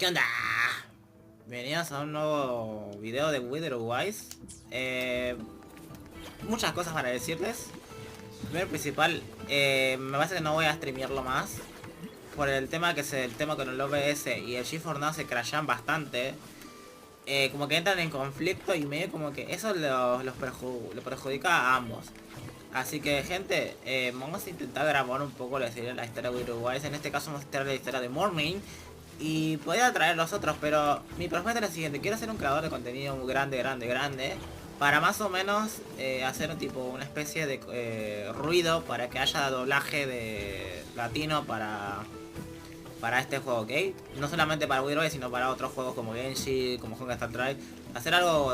¿Qué onda? Bienvenidos a un nuevo video de Wuthering Waves. Muchas cosas para decirles. Primero principal, me parece que no voy a streamearlo más. Por el tema que el tema con el OBS y el GeForce Now se crashan bastante. Como que entran en conflicto y medio como que eso lo perjudica a ambos. Así que gente, vamos a intentar grabar un poco la historia de Wuthering Waves. En este caso vamos a mostrar la historia de Morning. Y podría traer los otros, pero mi propuesta es la siguiente. Quiero ser un creador de contenido muy grande. Para más o menos hacer un tipo, una especie de ruido para que haya doblaje de latino para este juego, ¿ok? No solamente para Wii sino para otros juegos como Genshi, como Honkai Star Rail. Hacer algo,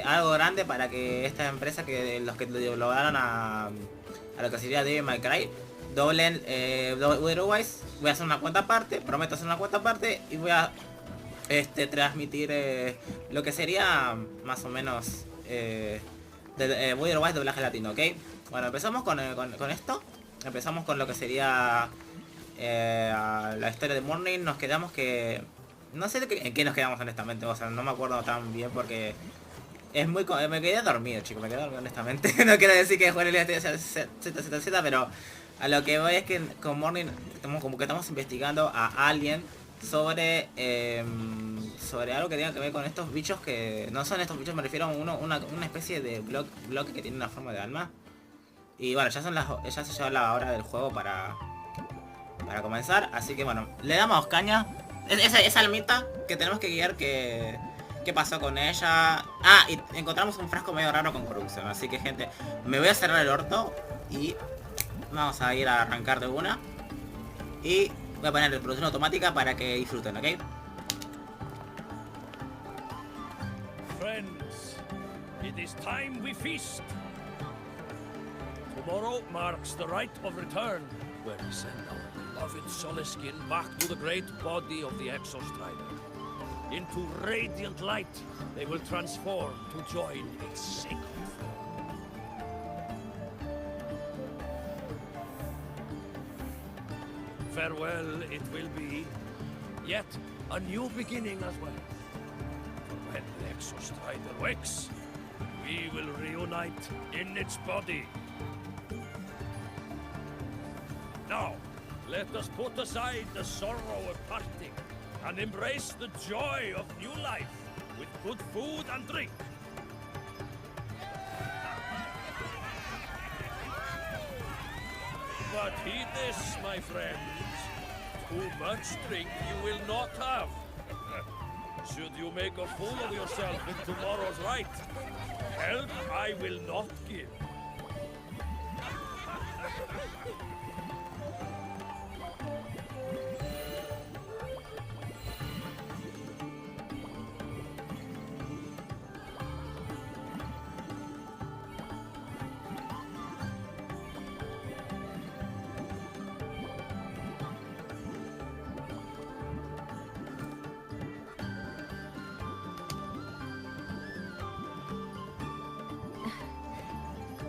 algo grande para que esta empresa, que los que lo dan a lo que sería Devil May Cry, doblen Witherwise. Voy a hacer una cuenta aparte, prometo hacer una cuenta aparte y voy a transmitir lo que sería más o menos Witherwise doblaje latino, ¿ok? Bueno, empezamos con esto. Empezamos con lo que sería la historia de Morning. Nos quedamos que... No sé en qué nos quedamos honestamente, o sea, no me acuerdo tan bien porque... Es muy... Me quedé dormido, chicos, me quedé dormido honestamente. No quiero decir que juegue el ZZZ, pero a lo que voy es que con Morning como que estamos investigando a alguien sobre sobre algo que tenga que ver con estos bichos que... No son estos bichos, me refiero a una especie de bloque que tiene una forma de alma. Y bueno, ya se llegó la hora del juego para comenzar, así que bueno, le damos caña. Esa almita que tenemos que guiar, qué pasó con ella. Ah, y encontramos un frasco medio raro con corrupción, así que gente, me voy a cerrar el orto y vamos a ir a arrancar de una. Y voy a poner reproducción automática para que disfruten, ¿ok? Friends, it is time we feast. Tomorrow marks the rite of return, where we send our beloved Soliskin back to the great body of the Exostrider. Into radiant light, they will transform to join its sacred form. Farewell it will be, yet a new beginning as well. For when the Exostrider wakes, we will reunite in its body. Now, let us put aside the sorrow of parting and embrace the joy of new life with good food and drink. But heed this, my friends. Too much drink you will not have. Should you make a fool of yourself in tomorrow's rite, help I will not give.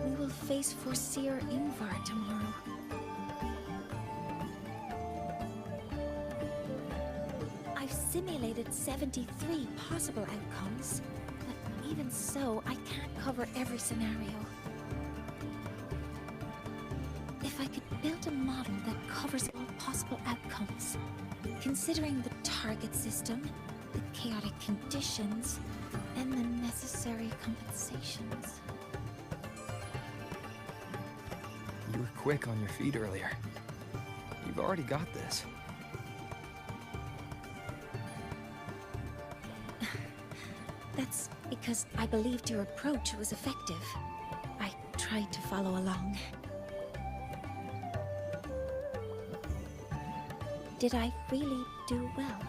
We will face Forseer Ingvar tomorrow. I've simulated 73 possible outcomes, but even so, I can't cover every scenario. If I could build a model that covers all possible outcomes, considering the target system, the chaotic conditions, and the necessary compensations. You were quick on your feet earlier. You've already got this. That's because I believed your approach was effective. I tried to follow along. Did I really do well?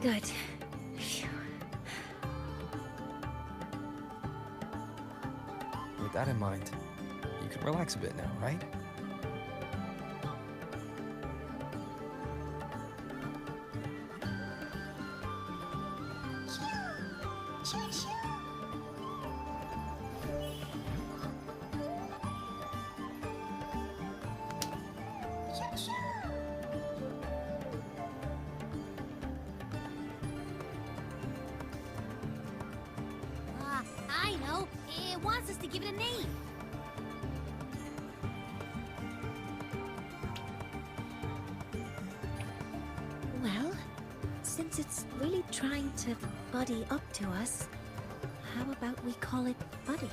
Good. Phew. With that in mind, you can relax a bit now, right? know. It wants us to give it a name. Well, since it's really trying to buddy up to us, how about we call it Buddy?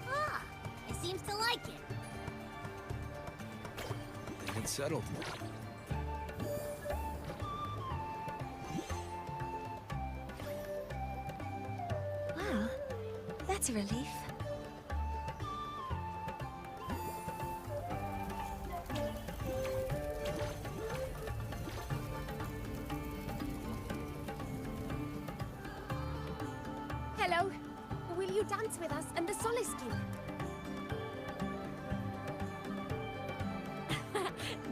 Ah, it seems to like it. Then it's settled. Well, that's a relief. Hello. Will you dance with us and the Soliskin?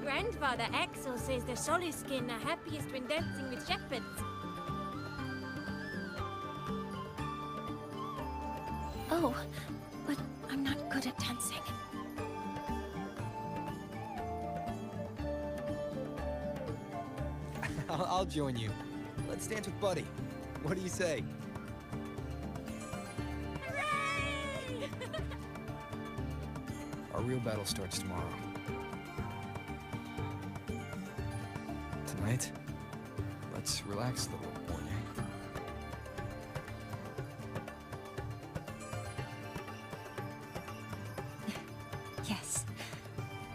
Grandfather Axel says the Soliskin are happiest when dancing with shepherds. Oh, but I'm not good at dancing. I'll join you. Let's dance with Buddy. What do you say? Our real battle starts tomorrow. Tonight, let's relax a little, Morning. Yes.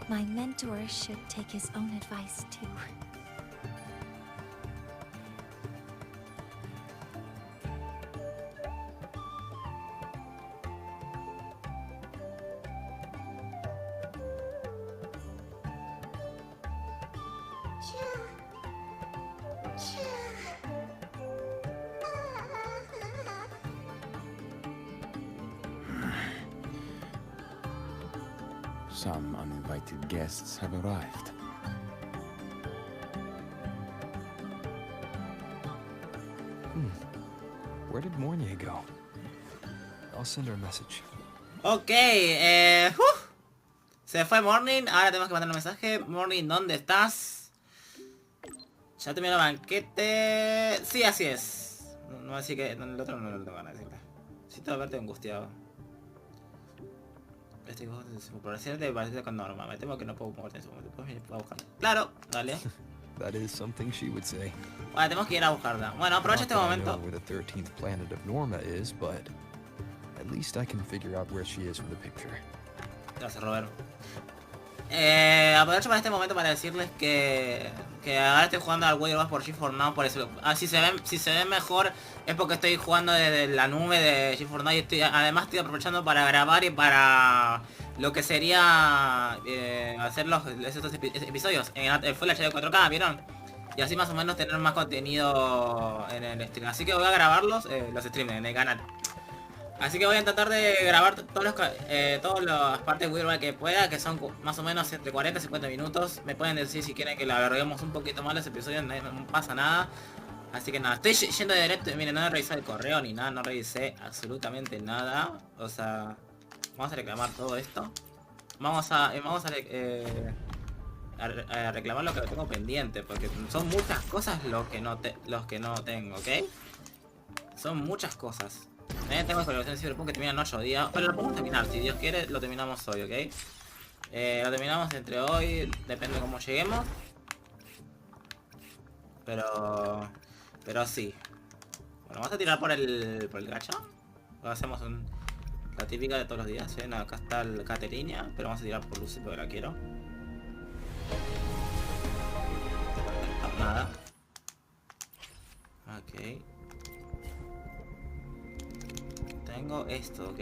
My mentor should take his own advice too. Some uninvited guests have arrived. Where did Mornier go? I'll send her a message. Ok, se fue Morning, ahora tenemos que mandar un mensaje. Morning, ¿dónde estás? Ya terminó el banquete. Sí, así es. No así que el otro no lo tengo ganas de decirle. Necesito verte angustiado. Este progresivamente parece con Norma. Me temo que no puedo moverte en ese momento. ¿Puedes venir a buscarla? Claro, dale. That is something she would say. Vale, tenemos que ir a buscarla. Bueno, aprovecha este Not that I momento. know where the 13th planet of Norma is, but at least I can figure out where she is from the picture. Gracias, Robert. Aprovecho para este momento para decirles que ahora estoy jugando al Wuthering Waves por G4Now, por eso. Si se ve mejor es porque estoy jugando desde la nube de G4Now y además estoy aprovechando para grabar y para lo que sería hacer estos episodios en Full HD 4K, ¿vieron? Y así más o menos tener más contenido en el stream. Así que voy a grabarlos, los streams en el canal. Así que voy a tratar de grabar todas las partes Wuthering que pueda, que son más o menos entre 40 y 50 minutos. Me pueden decir si quieren que lo alarguemos un poquito más los episodios, no pasa nada. Así que nada, estoy yendo de directo. Miren, no he revisado el correo ni nada, no revisé absolutamente nada. O sea, vamos a reclamar todo esto. Vamos a reclamar lo que tengo pendiente, porque son muchas cosas los que no tengo, ¿ok? Son muchas cosas. Tengo colaboración de Cyberpunk que termina en 8 días. Pero lo podemos terminar, si Dios quiere, lo terminamos hoy, ¿ok? Lo terminamos entre hoy, depende de cómo lleguemos. Pero sí. Bueno, vamos a tirar por el gacha. Lo hacemos la típica de todos los días, ¿eh? No, acá está el Caterina, pero vamos a tirar por Lucy porque la quiero. Nada. Ok. Tengo esto, ok.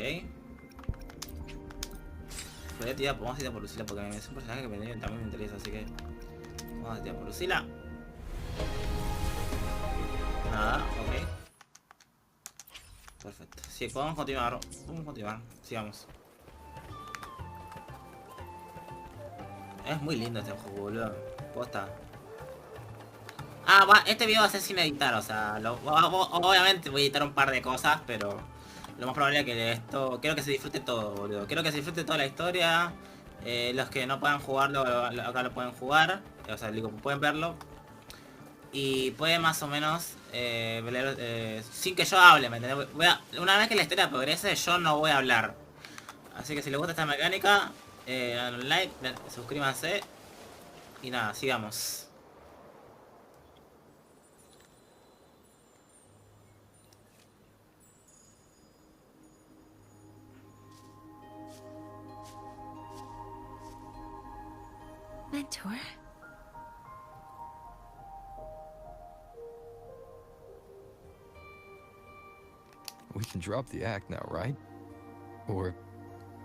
Vamos a tirar por Lucila porque es un personaje que también me interesa, así que vamos a tirar por Lucila. Nada, ok. Perfecto. Sí, podemos continuar. Sigamos. Es muy lindo este juego, boludo. Posta. Este video va a ser sin editar, o sea, obviamente voy a editar un par de cosas, pero lo más probable es que esto, quiero que se disfrute todo, boludo. Quiero que se disfrute toda la historia. Los que no puedan jugarlo, acá lo pueden jugar. O sea, digo, pueden verlo. Y puede más o menos sin que yo hable, ¿me entendés? Una vez que la historia progrese, yo no voy a hablar. Así que si les gusta esta mecánica, dan un like, suscríbanse. Y nada, sigamos. Mentor? We can drop the act now, right? Or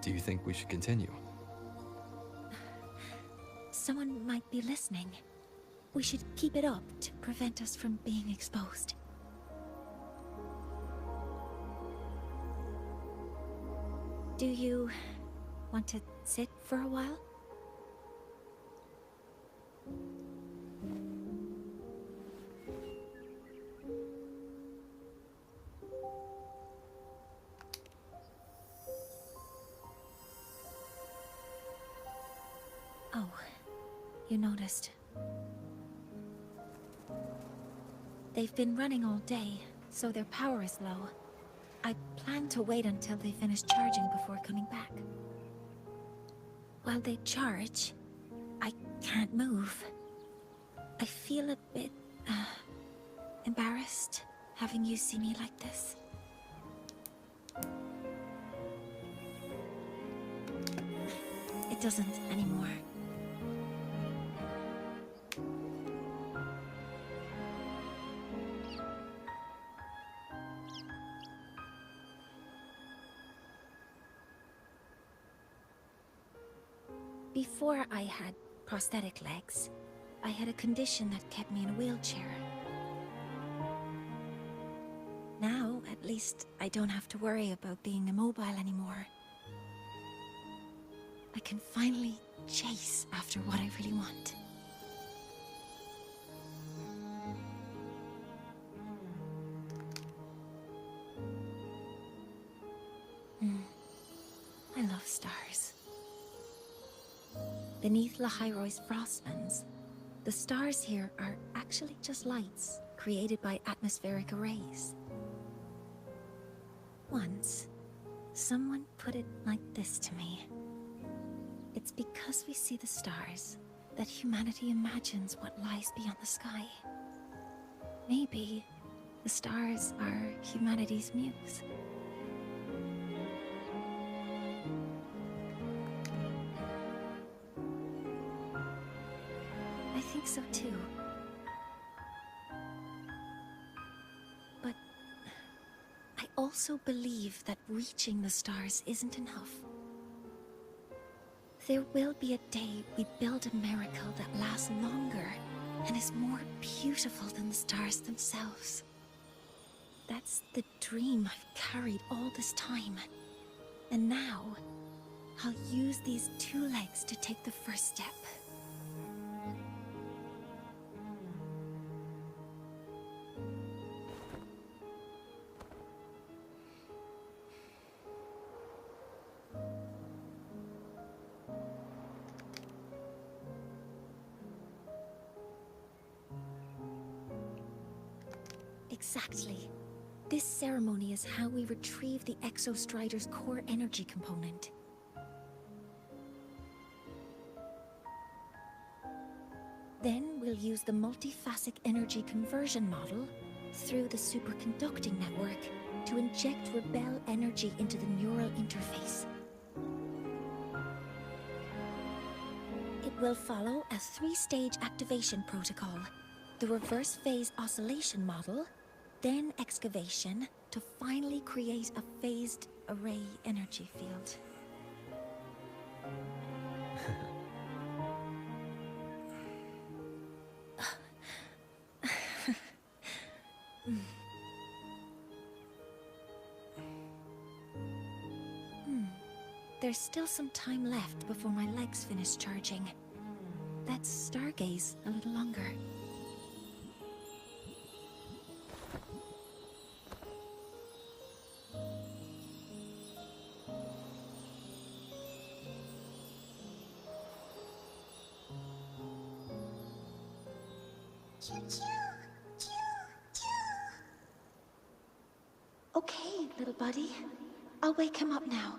do you think we should continue? Someone might be listening. We should keep it up to prevent us from being exposed. Do you want to sit for a while? Oh, you noticed. They've been running all day, so their power is low. I plan to wait until they finish charging before coming back. While they charge, I can't move. I feel a bit, embarrassed having you see me like this. It doesn't anymore. Before I had prosthetic legs, I had a condition that kept me in a wheelchair. Now, at least, I don't have to worry about being immobile anymore. I can finally chase after what I really want. I love stars. Beneath LAHAI-ROI's frostlands, the stars here are actually just lights created by atmospheric arrays. Once, someone put it like this to me. It's because we see the stars that humanity imagines what lies beyond the sky. Maybe the stars are humanity's muse. I think so too. But I also believe that reaching the stars isn't enough. There will be a day we build a miracle that lasts longer and is more beautiful than the stars themselves. That's the dream I've carried all this time. And now, I'll use these two legs to take the first step. Exactly. This ceremony is how we retrieve the Exostrider's core energy component. Then we'll use the multiphasic energy conversion model through the superconducting network to inject rebel energy into the neural interface. It will follow a three-stage activation protocol: the reverse phase oscillation model, then excavation, to finally create a phased array energy field. There's still some time left before my legs finish charging. Let's stargaze a little longer. Choo-choo! Okay, little buddy. I'll wake him up now.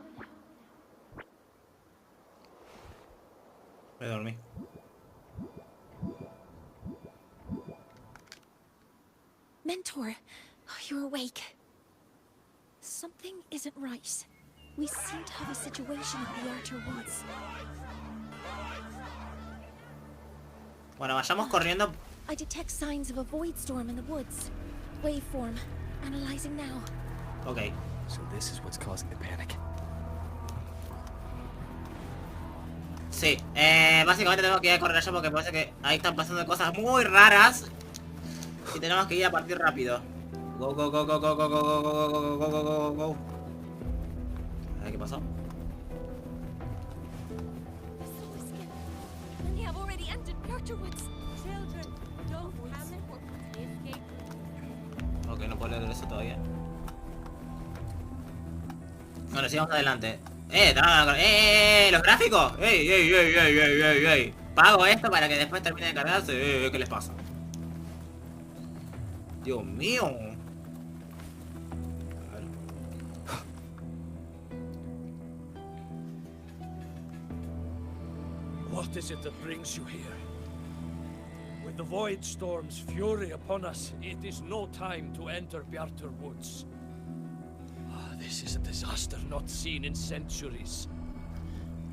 Me dormí. Mentor, you're awake. Something isn't right. We seem to have a situation at the Outer Woods. Bueno, vayamos corriendo. I detect signs of a void storm in the woods. Waveform. Analyzing now. Ok. So this is what's causing the panic. Sí, básicamente tengo que ir a correr allá porque parece que ahí están pasando cosas muy raras. Y tenemos que ir a partir rápido. Go, go, go, go, go, go, go, go, go, go, go, go, go, go. A ver qué pasó. They have already entered the Outer Woods. Children, don't panic. Escape. Ok, no puedo leer eso todavía. Bueno, sigamos adelante. Los gráficos. Ey. Pago esto para que después termine de cargarse. ¿Qué les pasa? Dios mío. A ver. What is it that brings you here? With the Void Storm's fury upon us, it is no time to enter Bjartur Woods. This is a disaster not seen in centuries.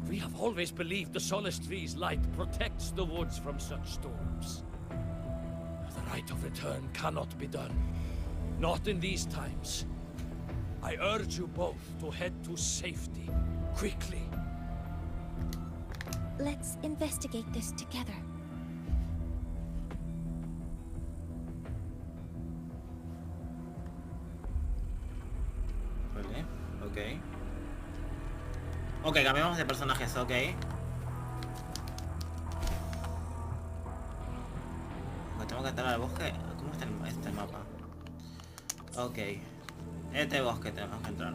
We have always believed the Solace Tree's light protects the woods from such storms. The right of return cannot be done. Not in these times. I urge you both to head to safety, quickly. Let's investigate this together. Vale, ok, cambiamos de personajes, ok. Tengo que entrar al bosque. ¿Cómo está este mapa? Ok. Este bosque tenemos que entrar.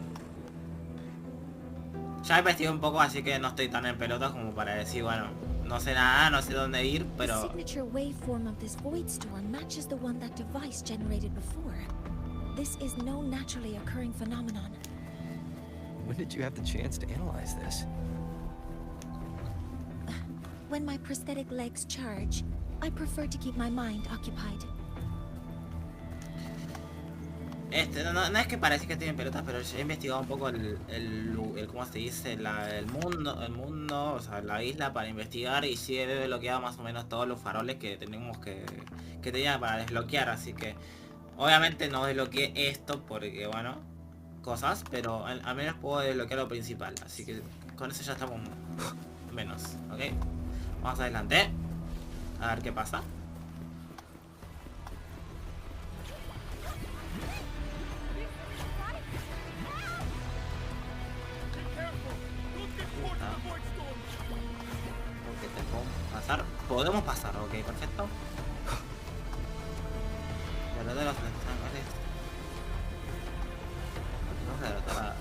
Ya investigué un poco, así que no estoy tan en pelotas como para decir, bueno, no sé nada, no sé dónde ir, The pero... signature waveform of this void storm matches the one that device generated before. This is no naturally occurring phenomenon. When did you have the chance to analyze this? When my prosthetic legs charge, I prefer to keep my mind occupied. No es que parece que estoy en pelotas, pero he investigado un poco el ¿cómo se dice? El mundo, o sea, la isla para investigar, y sí he desbloqueado más o menos todos los faroles que tenemos que tenía para desbloquear, así que obviamente no desbloqueé esto porque, bueno, cosas, pero al menos puedo desbloquear lo principal, así que con eso ya estamos menos, ¿ok? Vamos adelante, a ver qué pasa. Podemos pasar, ok, perfecto. Verdaderos estanques. Vamos a derrotar a...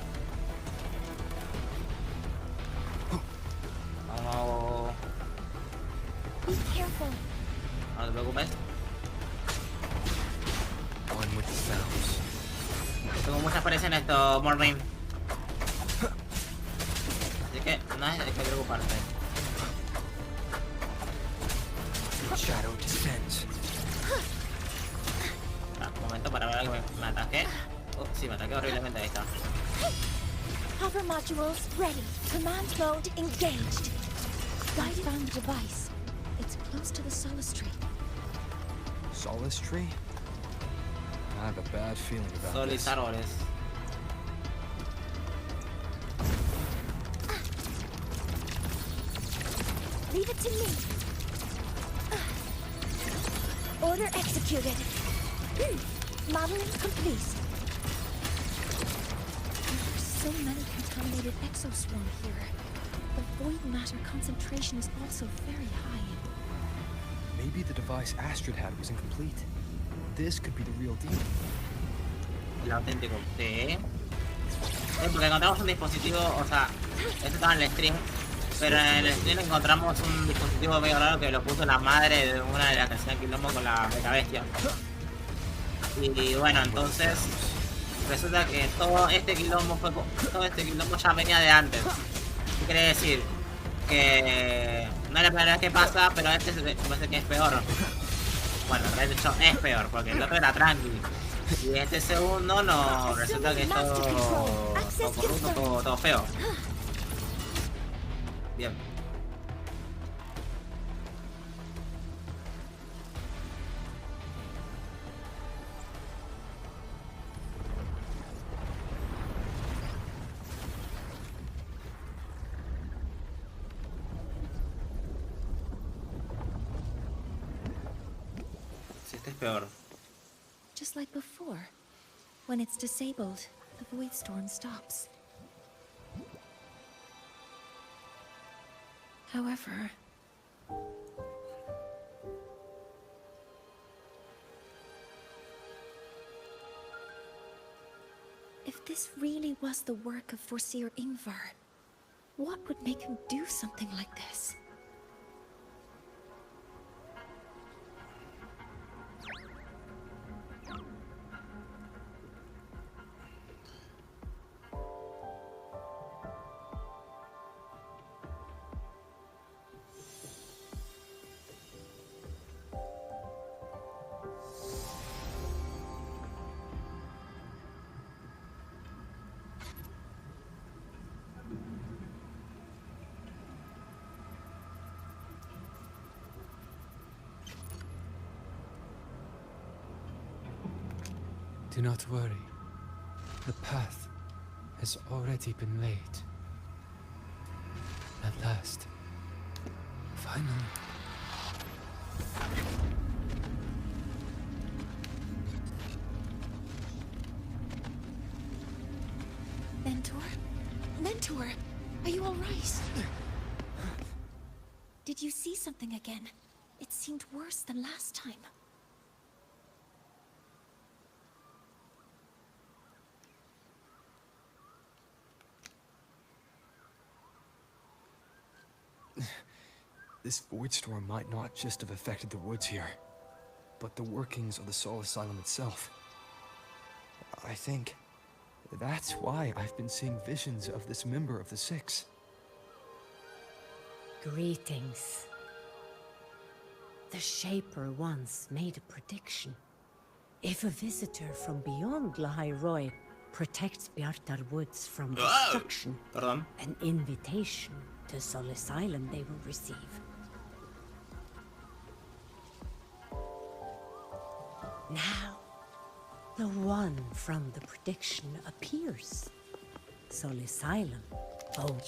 Vamos. Be careful. No te preocupes. On with the sounds. Tengo mucha experiencia en esto, Morning. Así que no hay que preocuparse. Shadow descends. Un momento para ver que me ataque. Sí, me ataqué horriblemente, ahí está. Hover modules ready. Command mode engaged. Guide found the device. It's close to the Solace Tree. Solace Tree? I have a bad feeling about Solis this. árboles. Leave it to me. Order executed. Modeling complete. There are so many contaminated exoswarm here. The void matter concentration is also very high. Maybe the device Astrid had was incomplete. This could be the real deal. El auténtico. Sí. Porque encontramos un dispositivo, o sea, esto estaba en el stream, pero en el stream encontramos un dispositivo medio raro que lo puso la madre de una de las que hacían quilombo con la meca bestia. Y bueno, entonces resulta que todo este quilombo ya venía de antes. ¿Qué quiere decir? Que no es la primera vez que pasa, pero este me parece que es peor. Bueno, de hecho es peor, porque el otro era tranqui. Y este segundo no, resulta que es todo corrupto, todo feo. Bien. Si este es peor. Just like before. When it's disabled, the void storm stops. However, if this really was the work of Foreseer Ingvar, what would make him do something like this? Do not worry. The path has already been laid. At last. Finally. Mentor? Mentor! Are you alright? Did you see something again? It seemed worse than last time. This void storm might not just have affected the woods here, but the workings of the Soul Asylum itself. I think that's why I've been seeing visions of this member of the Six. Greetings. The Shaper once made a prediction. If a visitor from beyond LAHAI-ROI protects Bjartar Woods from destruction, an invitation to Soul Asylum they will receive. Now, the one from the prediction appears. Soul Asylum. Oh.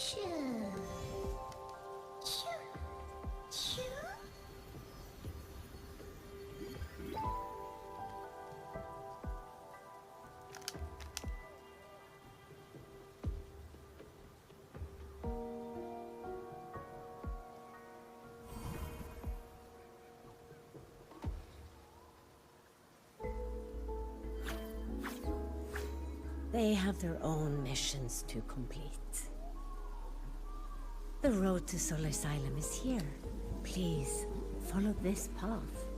They have their own missions to complete. The road to Soul Asylum is here. Please, follow this path.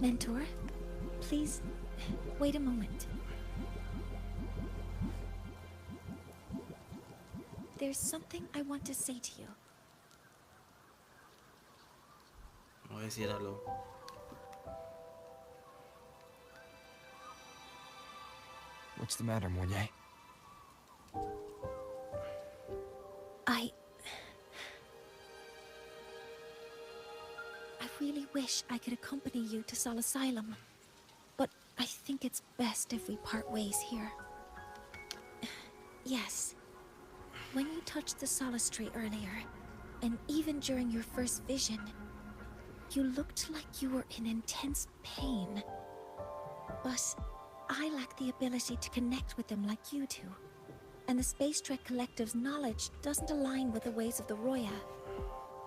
Mentor, please, wait a moment. There's something I want to say to you. Voy a decir algo. What's the matter, Mounier? I really wish I could accompany you to Soul Asylum, but I think it's best if we part ways here. Yes. When you touched the Solace Tree earlier, and even during your first vision, you looked like you were in intense pain. But I lack the ability to connect with them like you do. And the Space Trek Collective's knowledge doesn't align with the ways of the Roya.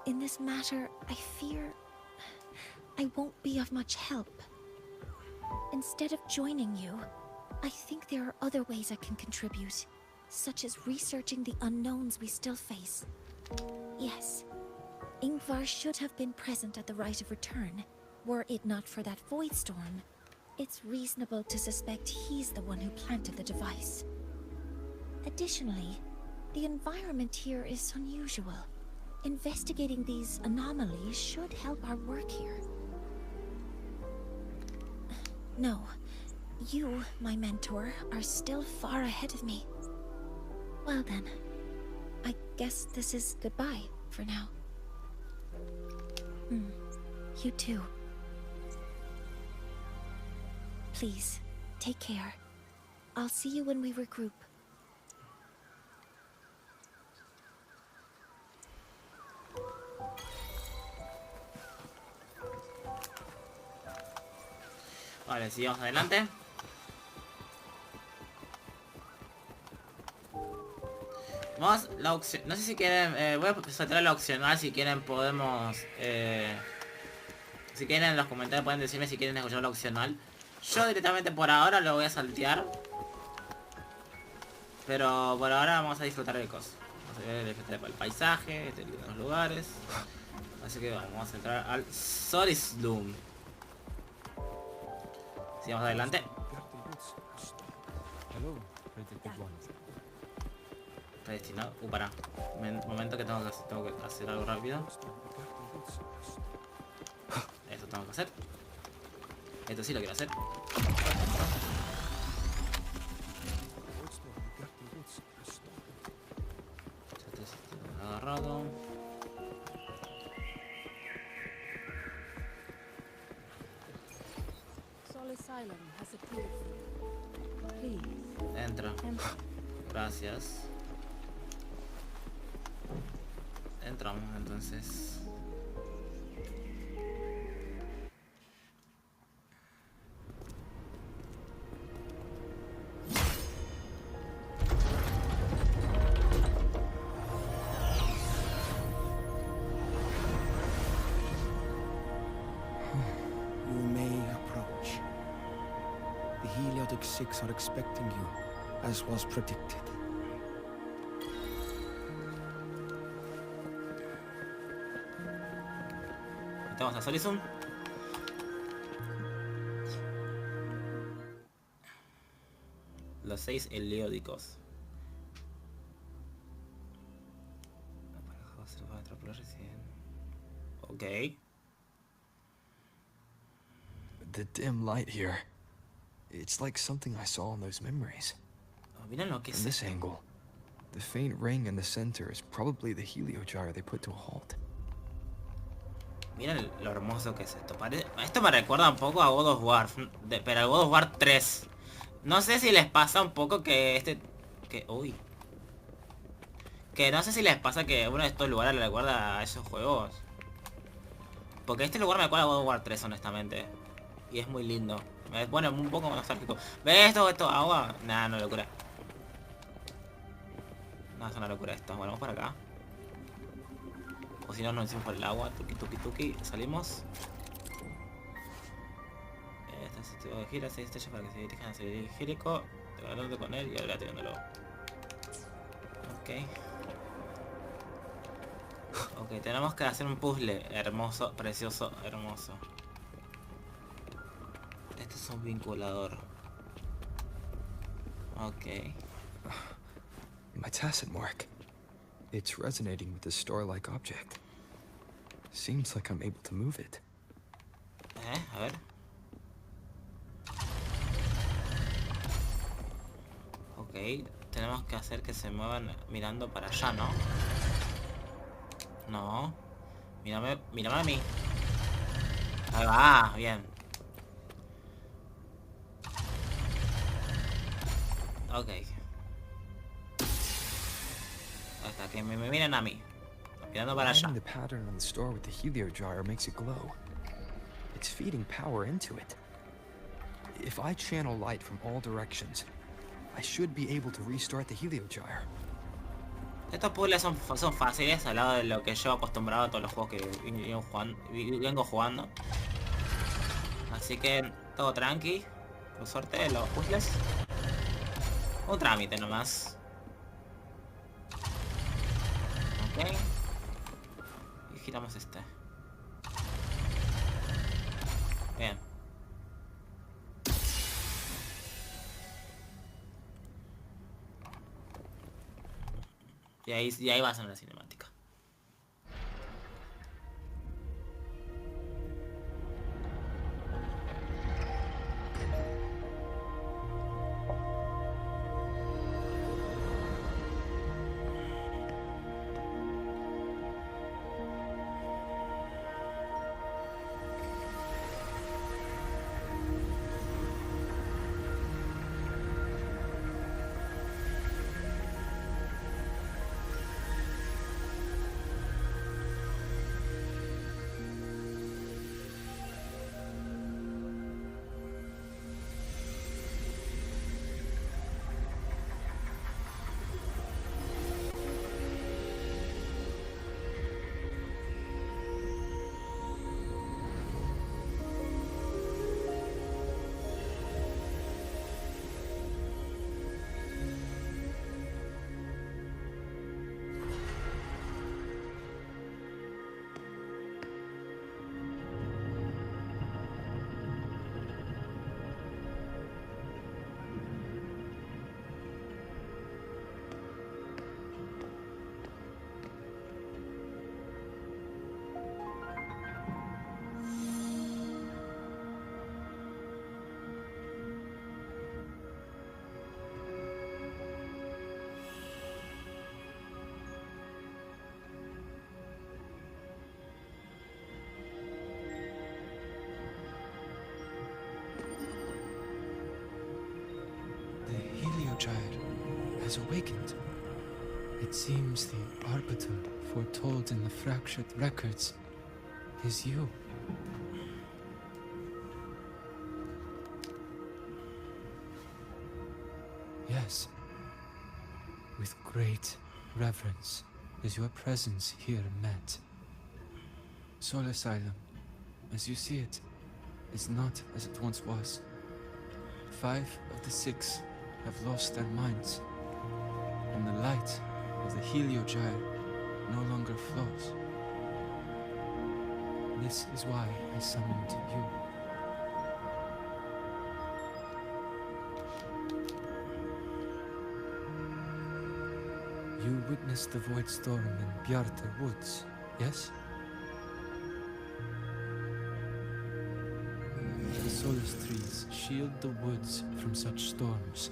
In this matter, I fear I won't be of much help. Instead of joining you, I think there are other ways I can contribute. such as researching the unknowns we still face. Yes, Ingvar should have been present at the rite of return. Were it not for that void storm, it's reasonable to suspect he's the one who planted the device. Additionally, the environment here is unusual. Investigating these anomalies should help our work here. No, you, my mentor, are still far ahead of me. Well then, I guess this is goodbye for now. You too. Please, take care. I'll see you when we regroup. Vale, sigamos adelante. Vamos, la opción, no sé si quieren, voy a saltar la opcional, si quieren podemos, si quieren en los comentarios pueden decirme si quieren escuchar la opcional. Yo directamente por ahora lo voy a saltear. Pero por ahora vamos a disfrutar de cosas. Vamos a disfrutar del paisaje, de los lugares. Así que vamos a entrar al Solisloom. Sigamos adelante. Está destinado. Para. Momento que tengo que hacer algo rápido. Esto tengo que hacer. Esto sí lo quiero hacer. Ya está agarrado. Entra. Gracias. Entramos entonces. Six are expecting you, as was predicted. Metemos a Solisum. Los 6 heliódicos. Ok. The dim light here. It's like something I saw in those memories. Oh, miren lo que From this angle, the faint ring in the center is probably the heliogyre they put to a halt. Miren lo hermoso que es esto. Esto me recuerda un poco a God of War, pero a God of War 3. No sé si les pasa un poco que que no sé si les pasa que uno de estos lugares le recuerda a esos juegos. Porque este lugar me recuerda a God of War 3, honestamente. Y es muy lindo. Bueno, un poco nostálgico. ¿Ves esto agua? Nah, no locura. No, es una locura esto. Bueno, vamos para acá. O si no, nos hicimos por el agua. Tuki, tuki, tuki. Salimos. Este sitio de gira, 6 estrellas para que se dirijan a salir gírico. Hablando con él y ahora tirándolo. Ok. Ok, tenemos que hacer un puzzle. Hermoso, precioso, hermoso. Este es un vinculador. Ok. My tacit mark. It's resonating with this star-like object. Seems like I'm able to move it. A ver. Ok, tenemos que hacer que se muevan mirando para allá, ¿no? No. Mírame a mí. Ahí va, bien. Ok. Hasta que me miren a mí. Mirando para allá. The pattern on the star with the heliogyre makes it glow. It's feeding power into it. If I channel light from all directions, I should be able to restart the heliogyre. Estos puzzles son fáciles al lado de lo que yo acostumbrado a todos los juegos que vengo jugando. Así que todo tranqui. Por suerte los puzzles. Un trámite nomás. Y giramos este. Bien. Y ahí va a ser una cinemática. Has awakened. It seems the arbiter foretold in the fractured records is you. Yes. With great reverence is your presence here met. Soul Asylum, as you see it, is not as it once was. 5 of the 6 have lost their minds, and the light of the Heliogyre no longer flows. This is why I summoned you. You witnessed the Void Storm in Bjartar Woods, yes? The Solace trees shield the woods from such storms.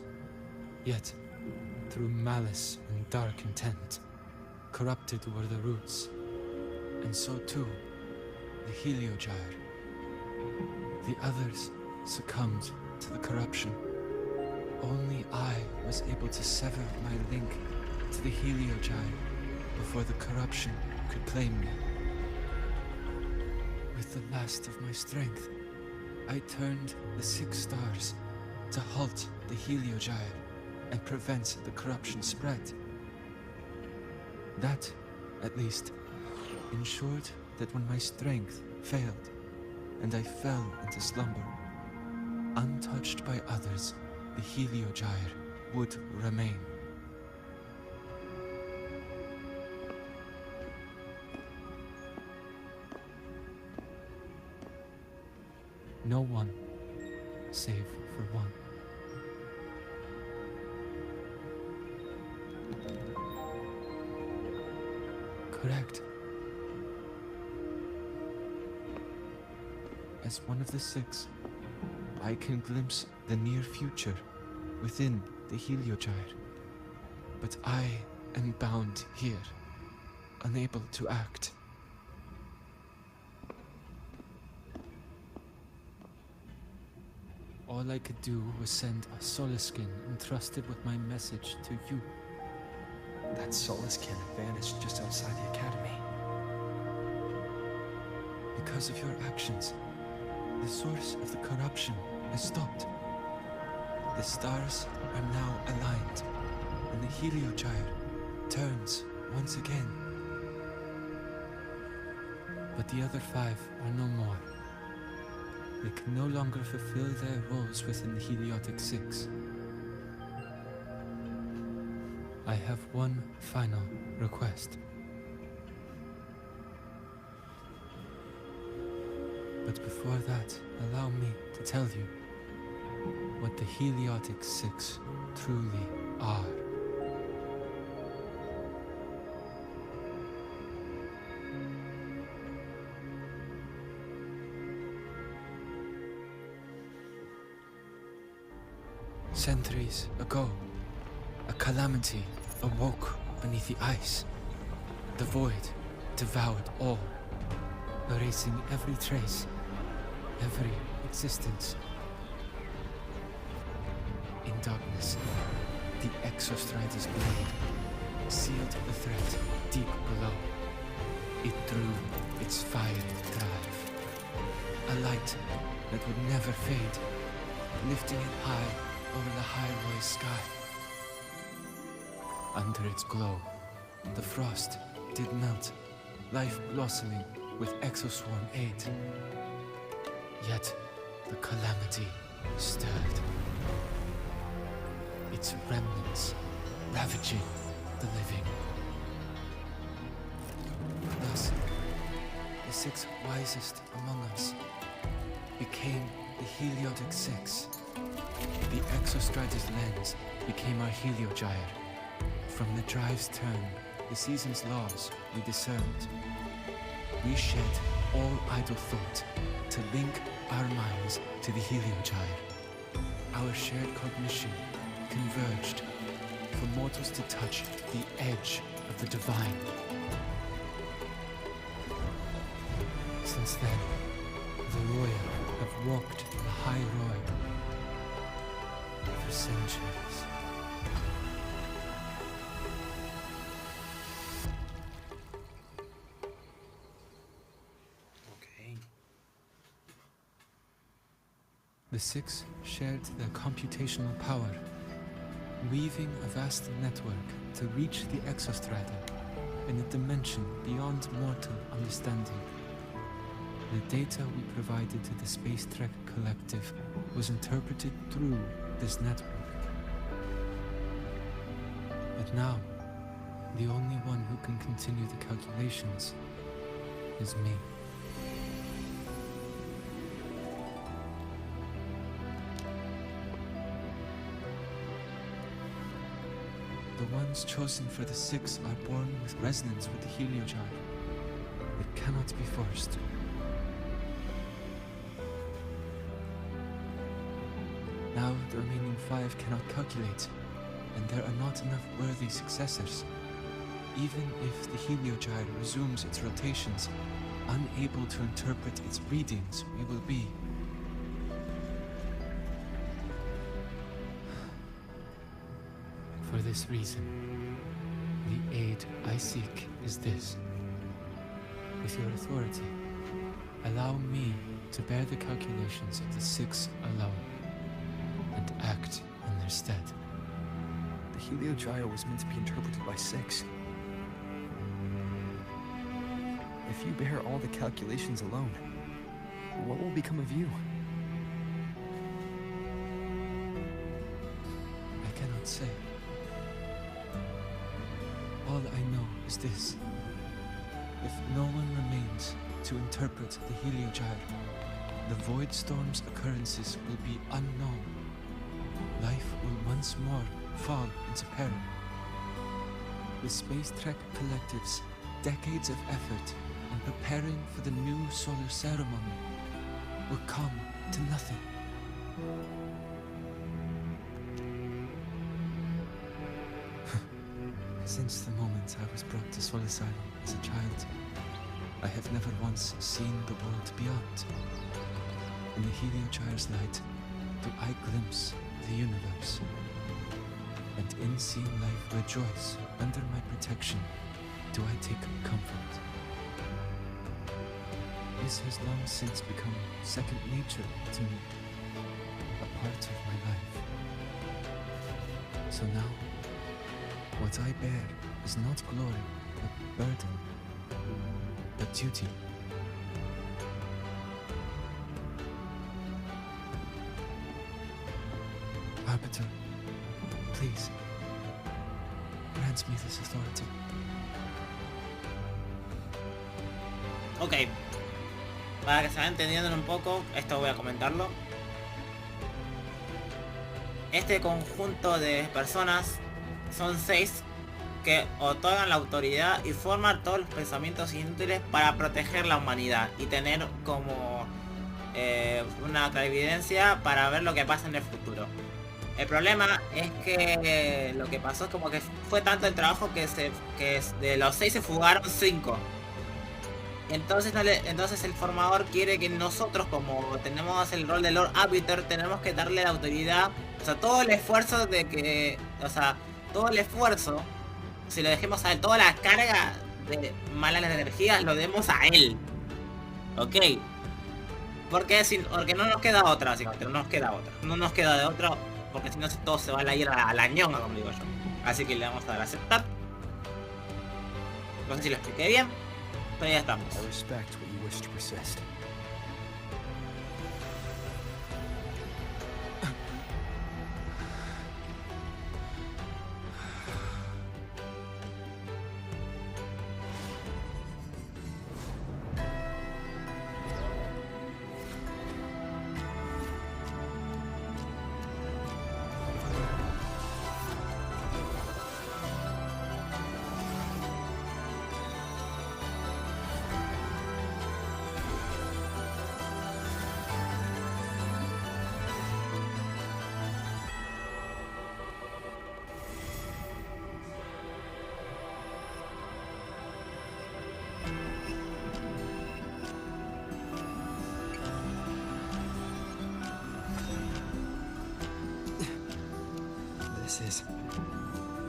Yet, through malice and dark intent, corrupted were the roots, and so too the Heliogyre. The others succumbed to the corruption. Only I was able to sever my link to the Heliogyre before the corruption could claim me. With the last of my strength, I turned the 6 stars to halt the Heliogyre and prevent the corruption spread. That, at least, ensured that when my strength failed and I fell into slumber, untouched by others, the Heliogyre would remain. No one, save for one. Correct. As one of the 6, I can glimpse the near future within the Heliogyre. But I am bound here, unable to act. All I could do was send a Solaskin entrusted with my message to you. That Solaskin vanished just outside the academy. Because of your actions, the source of the corruption is stopped. The stars are now aligned, and the Heliogyre turns once again. But the other 5 are no more. They can no longer fulfill their roles within the Heliotic 6. I have one final request. But before that, allow me to tell you what the Heliotic Six truly are. Centuries ago, a calamity awoke beneath the ice. The void devoured all, erasing every trace, every existence. In darkness, the Exostrider's blade sealed the threat deep below. It drew its fiery drive, a light that would never fade, lifting it high over the LAHAI-ROI sky. Under its glow, the frost did melt, life blossoming with Exoswarm aid. Yet the calamity stirred, its remnants ravaging the living. Thus, the six wisest among us became the Heliotic Six. The Exostrider's lens became our Heliogyre. From the drive's turn, the season's laws we discerned. We shed all idle thought to link our minds to the Heliogyre. Our shared cognition converged for mortals to touch the edge of the divine. Since then, the royal have walked LAHAI-ROI for centuries. Okay. The six shared their computational power, weaving a vast network to reach the Exostrider in a dimension beyond mortal understanding. The data we provided to the Space Trek Collective was interpreted through this network. But now, the only one who can continue the calculations is me. The ones chosen for the six are born with resonance with the Heliogyre. It cannot be forced. Now the remaining five cannot calculate, and there are not enough worthy successors. Even if the Heliogyre resumes its rotations, unable to interpret its readings, we will be. For this reason, the aid I seek is this. With your authority, allow me to bear the calculations of the six alone, and act in their stead. The Heliogyre was meant to be interpreted by six. If you bear all the calculations alone, what will become of you? I cannot say. All I know is this. If no one remains to interpret the Heliogyre, the Void Storm's occurrences will be unknown. Life will once more fall into peril. The Space Trek Collective's decades of effort in preparing for the new solar ceremony will come to nothing. Since the moment I was brought to Soul Asylum as a child, I have never once seen the world beyond. In the Heliogyre's light, do I glimpse the universe, and in seeing life rejoice under my protection, do I take comfort. This has long since become second nature to me, a part of my life. So now, what I bear is not glory, but burden, but duty. Arbiter, please, grant me this authority. Ok. Para que se vayan entendiendo un poco, esto voy a comentarlo. Este conjunto de personas son 6 que otorgan la autoridad y forman todos los pensamientos inútiles para proteger la humanidad y tener como una clarividencia para ver lo que pasa en el futuro. El problema es que lo que pasó es como que fue tanto el trabajo que de los 6 se fugaron 5. Entonces, entonces el formador quiere que nosotros, como tenemos el rol de Lord Arbiter, tenemos que darle la autoridad, o sea, todo el esfuerzo de que, o sea, todo el esfuerzo, si lo dejemos a él, toda la carga de malas energías lo demos a él. Ok. Porque no nos queda otra, básicamente, no nos queda otra. No nos queda de otra, porque si no todo se va a ir a la ñonga, como digo yo. Así que le vamos a dar a aceptar. No sé si lo expliqué bien, pero ya estamos. I respect what you wish to persist.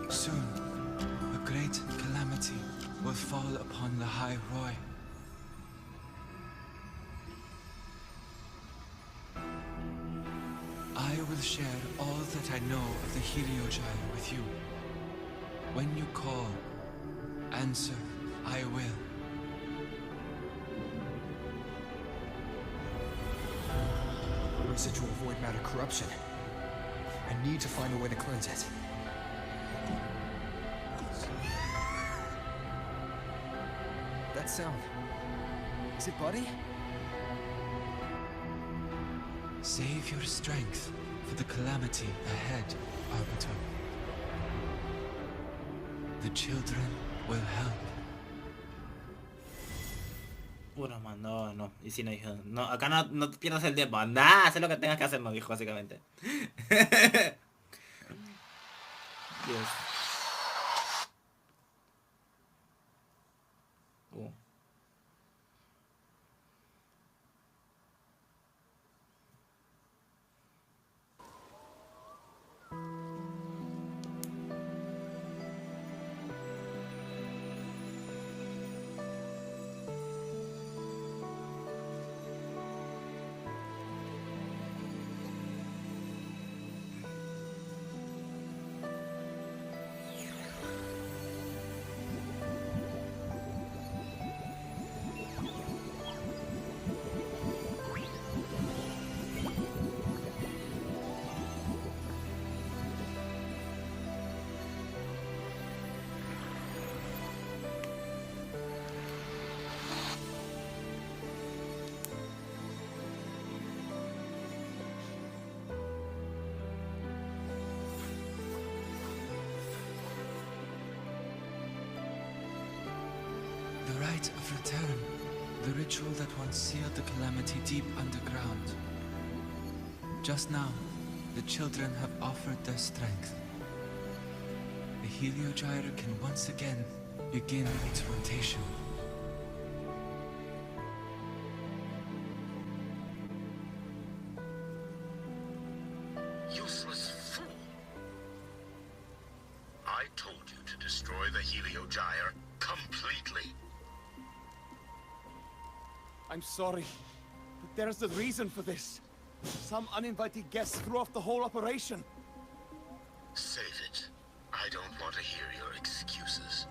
Soon, a great calamity will fall upon LAHAI-ROI. I will share all that I know of the Heliogyre with you. When you call, answer, I will. Residual void matter corruption. I need to find a way to cleanse it. That sound. Is it Buddy? Save your strength for the calamity ahead, Arbiter. The children will help. Uno mandó, no, y si no dijo, no, acá no pierdas el tiempo, anda, haz lo que tengas que hacer, no dijo básicamente. Dios. The rite of return, the ritual that once sealed the calamity deep underground. Just now, the children have offered their strength. The Heliogyre can once again begin its rotation. Useless fool! I told you to destroy the Heliogyre completely. I'm sorry, but there's a reason for this. Some uninvited guests threw off the whole operation. Save it. I don't want to hear your excuses.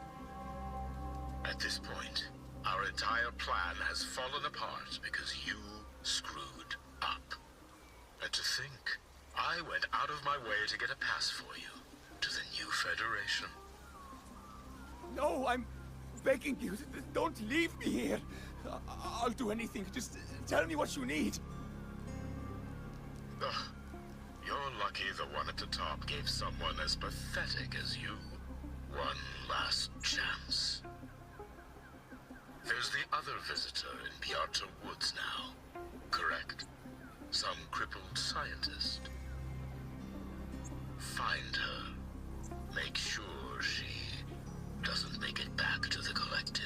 At this point, our entire plan has fallen apart because you screwed up. And to think, I went out of my way to get a pass for you to the new Federation. No, I'm begging you, don't leave me here. I'll do anything. Just tell me what you need. Ugh. You're lucky the one at the top gave someone as pathetic as you one last chance. There's the other visitor in Bjarta Woods now, correct? Some crippled scientist. Find her. Make sure she doesn't make it back to the collective.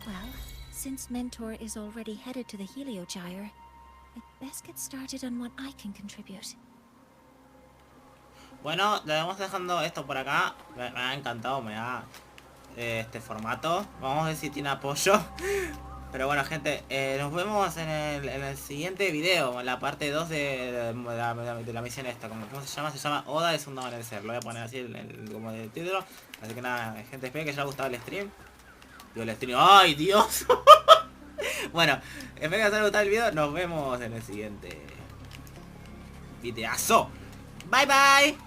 Well, since Mentor is already headed to the Heliogyre, I'd best get started on what I can contribute. Bueno, le vamos dejando esto por acá. Me ha encantado, me ha este formato. Vamos a ver si tiene apoyo. Pero bueno, gente, nos vemos en el siguiente video, en la parte 2 de la misión esta. ¿Cómo se llama? Se llama Oda de Segundo Amanecer. Lo voy a poner así como el título. Así que nada, gente, espero que os haya gustado el stream. Digo, el stream. ¡Ay, Dios! Bueno, espero que os haya gustado el video. Nos vemos en el siguiente videazo. Bye, bye.